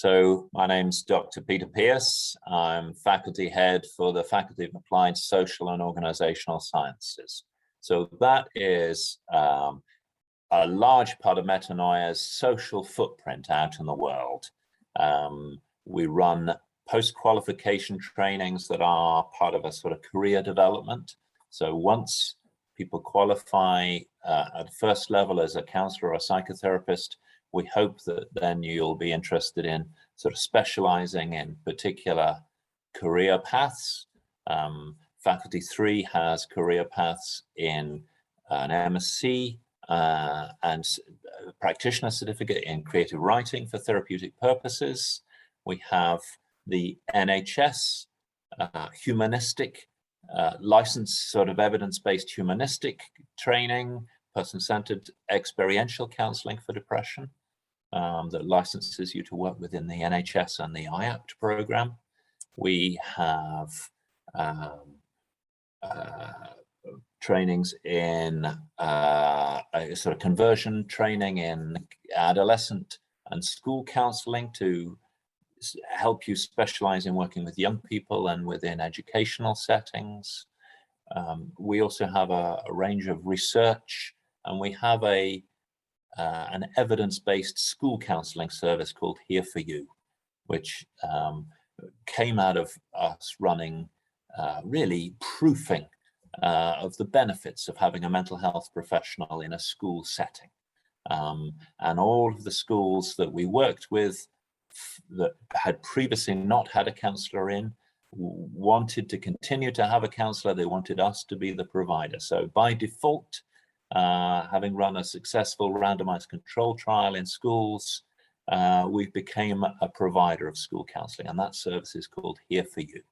So my name's Dr. Peter Pearce. I'm faculty head for the Faculty of Applied Social and Organisational Sciences. So that is a large part of Metanoia's social footprint out in the world. We run post-qualification trainings that are part of a sort of career development. So once people qualify at first level as a counsellor or a psychotherapist, we hope that then you'll be interested in sort of specializing in particular career paths. Faculty 3 has career paths in an MSc and practitioner certificate in creative writing for therapeutic purposes. We have the NHS humanistic license, sort of evidence-based humanistic training, person-centered experiential counselling for depression that licenses you to work within the NHS and the IAPT program. We have trainings in a sort of conversion training in adolescent and school counselling to help you specialize in working with young people and within educational settings. We also have a range of research, and we have an evidence-based school counselling service called Here For You, which came out of us running really proofing of the benefits of having a mental health professional in a school setting. And all of the schools that we worked with that had previously not had a counsellor in wanted to continue to have a counsellor. They wanted us to be the provider. So by default, having run a successful randomized control trial in schools, we became a provider of school counselling, and that service is called Here For You.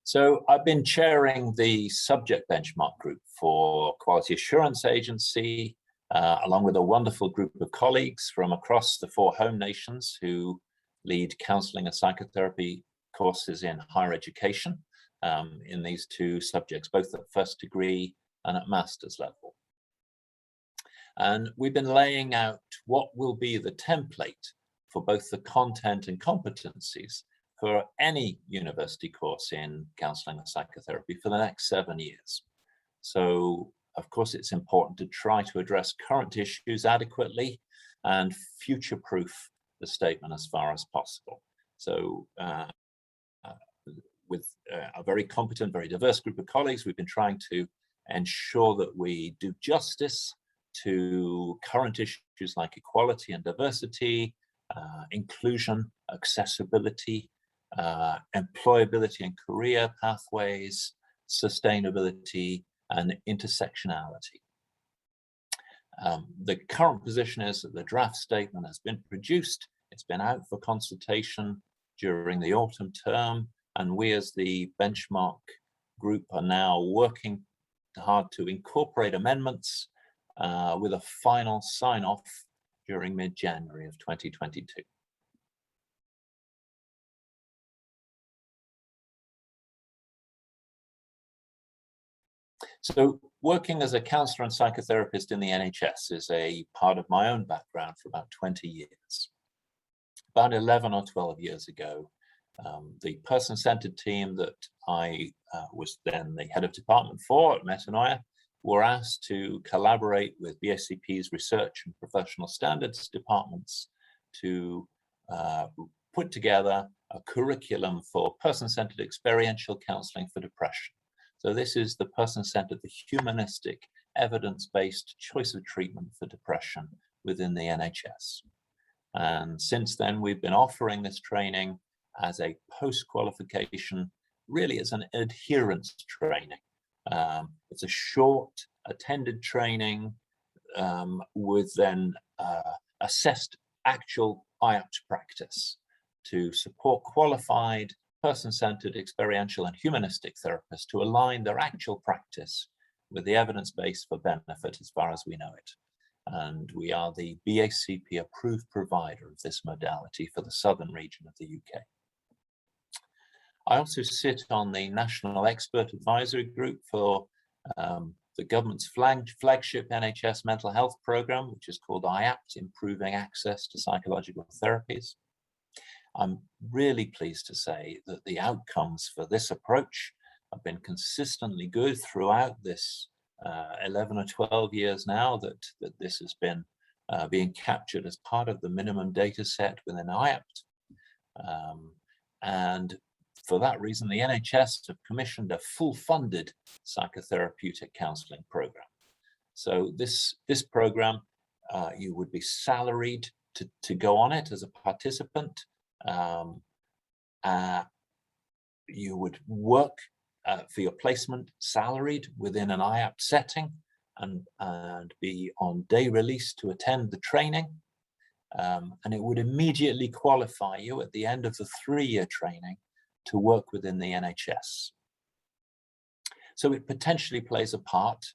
So I've been chairing the subject benchmark group for Quality Assurance Agency, along with a wonderful group of colleagues from across the 4 home nations who lead counselling and psychotherapy courses in higher education in these 2 subjects, both at first degree and at master's level. And we've been laying out what will be the template for both the content and competencies for any university course in counselling and psychotherapy for the next 7 years. So, of course, it's important to try to address current issues adequately and future-proof the statement as far as possible. So, with a very competent, very diverse group of colleagues, we've been trying to ensure that we do justice to current issues like equality and diversity, inclusion, accessibility, employability and career pathways, sustainability, and intersectionality. The current position is that the draft statement has been produced. It's been out for consultation during the autumn term, and we as the benchmark group are now working hard to incorporate amendments with a final sign-off during mid-January of 2022. So working as a counsellor and psychotherapist in the NHS is a part of my own background for about 20 years. About 11 or 12 years ago, the person-centered team that I was then the head of department for at Metanoia were asked to collaborate with BACP's research and professional standards departments to put together a curriculum for person-centered experiential counselling for depression. So this is the person-centered, the humanistic, evidence-based choice of treatment for depression within the NHS. And since then, we've been offering this training as a post-qualification, really as an adherence training. It's a short, attended training with then assessed actual IAPT practice to support qualified person-centered, experiential and humanistic therapists to align their actual practice with the evidence base for benefit as far as we know it. And we are the BACP approved provider of this modality for the southern region of the UK. I also sit on the National Expert Advisory Group for the government's flagship NHS mental health program, which is called IAPT, Improving Access to Psychological Therapies. I'm really pleased to say that the outcomes for this approach have been consistently good throughout this 11 or 12 years now that this has been being captured as part of the minimum data set within IAPT. And for that reason, the NHS have commissioned a full-funded psychotherapeutic counselling program. So this program, you would be salaried to go on it as a participant. You would work for your placement salaried within an IAPT setting and be on day release to attend the training. And it would immediately qualify you at the end of the 3-year training to work within the NHS. So it potentially plays a part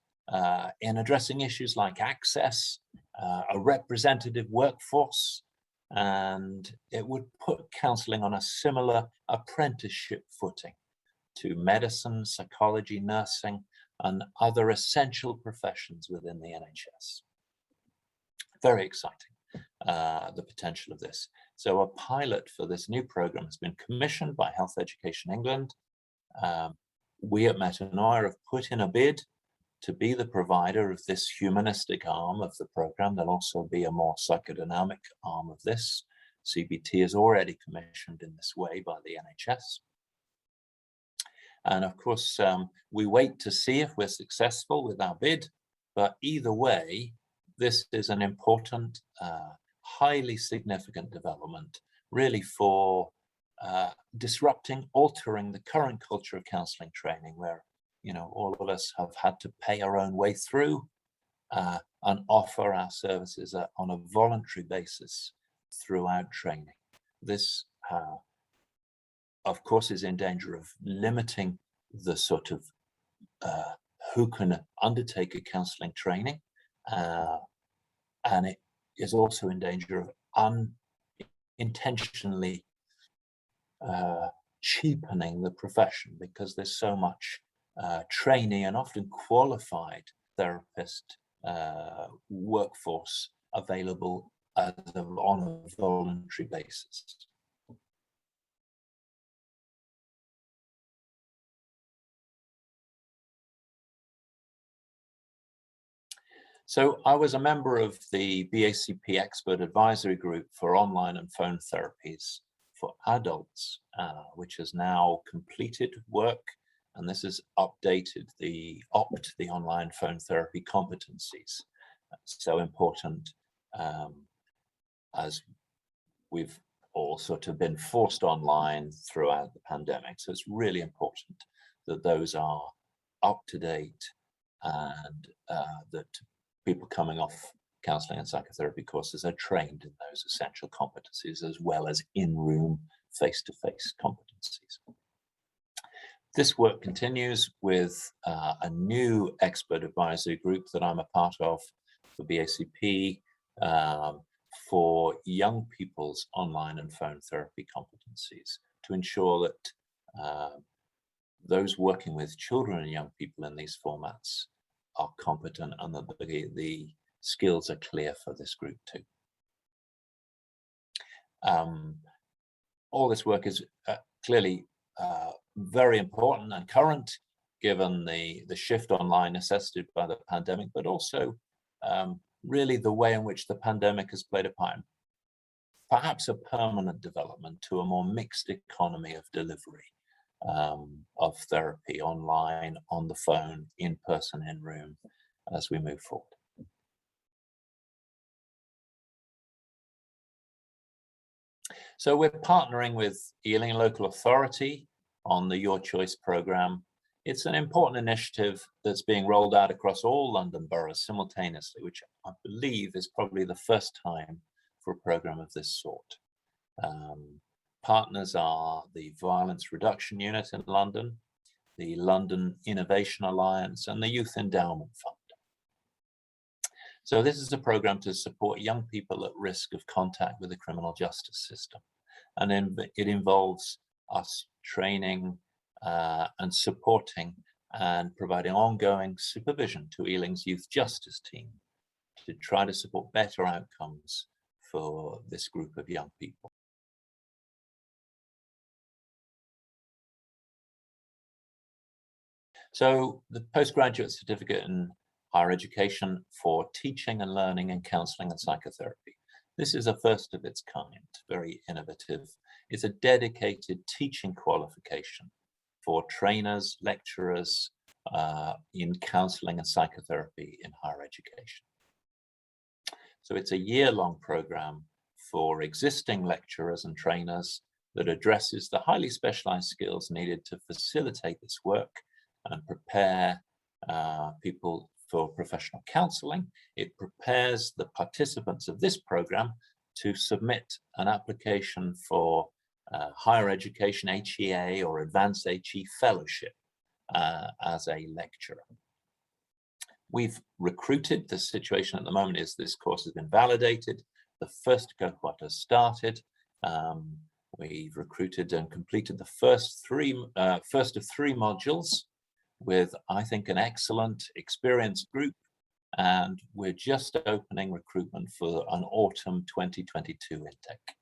in addressing issues like access, a representative workforce, and it would put counselling on a similar apprenticeship footing to medicine, psychology, nursing, and other essential professions within the NHS. Very exciting, the potential of this. So a pilot for this new program has been commissioned by Health Education England. We at Metanoia have put in a bid to be the provider of this humanistic arm of the program. There'll also be a more psychodynamic arm of this. CBT is already commissioned in this way by the NHS. And of course, we wait to see if we're successful with our bid, but either way, this is an important, highly significant development, really for disrupting, altering the current culture of counselling training, where all of us have had to pay our own way through and offer our services on a voluntary basis throughout training. This, of course, is in danger of limiting the sort of who can undertake a counselling training, and it is also in danger of unintentionally cheapening the profession, because there's so much trainee and often qualified therapist workforce available on a voluntary basis. So I was a member of the BACP expert advisory group for online and phone therapies for adults, which has now completed work, and this has updated the OPT, the online phone therapy competencies. That's so important, as we've all sort of been forced online throughout the pandemic. So it's really important that those are up to date, and that people coming off counselling and psychotherapy courses are trained in those essential competencies, as well as in-room, face-to-face competencies. This work continues with a new expert advisory group that I'm a part of for BACP, for young people's online and phone therapy competencies, to ensure that those working with children and young people in these formats are competent, and that the skills are clear for this group too. All this work is clearly very important and current, given the shift online necessitated by the pandemic, but also really the way in which the pandemic has played a part in perhaps a permanent development to a more mixed economy of delivery of therapy online, on the phone, in person, in room, as we move forward. So we're partnering with Ealing Local Authority on the Your Choice programme. It's an important initiative that's being rolled out across all London boroughs simultaneously, which I believe is probably the first time for a programme of this sort. Partners are the Violence Reduction Unit in London, the London Innovation Alliance, and the Youth Endowment Fund. So this is a programme to support young people at risk of contact with the criminal justice system. And then it involves us training and supporting and providing ongoing supervision to Ealing's Youth Justice team to try to support better outcomes for this group of young people. So the postgraduate certificate in higher education for teaching and learning in counselling and psychotherapy. This is a first of its kind, very innovative. It's a dedicated teaching qualification for trainers, lecturers in counselling and psychotherapy in higher education. So it's a year-long program for existing lecturers and trainers that addresses the highly specialised skills needed to facilitate this work and prepare people for professional counselling. It prepares the participants of this program to submit an application for higher education HEA or advanced HE fellowship as a lecturer. We've recruited. The situation at the moment is this course has been validated. The first cohort has started. We've recruited and completed the first of three modules with, I think, an excellent experienced group, and we're just opening recruitment for an autumn 2022 intake.